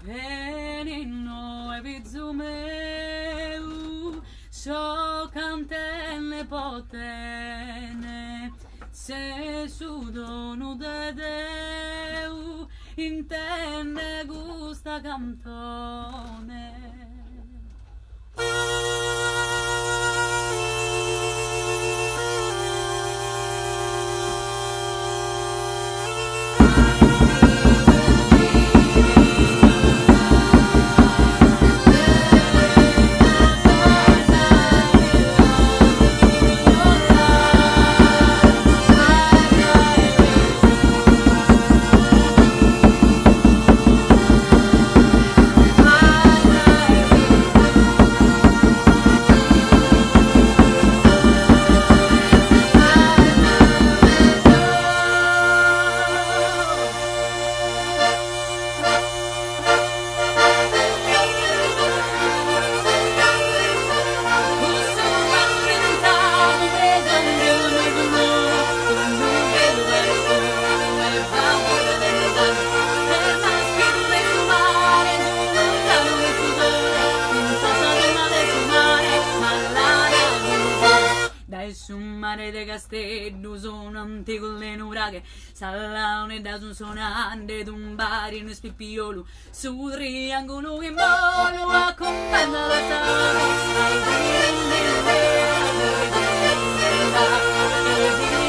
Venino e vizumeu, so cantelle potene, se su dono de Deu, intende gusta cantone. Su un mare de castello sono antico le nuraghe, salone da un sonante d'un barino spippiolo, su triangolo che volo accompagna la sala, ai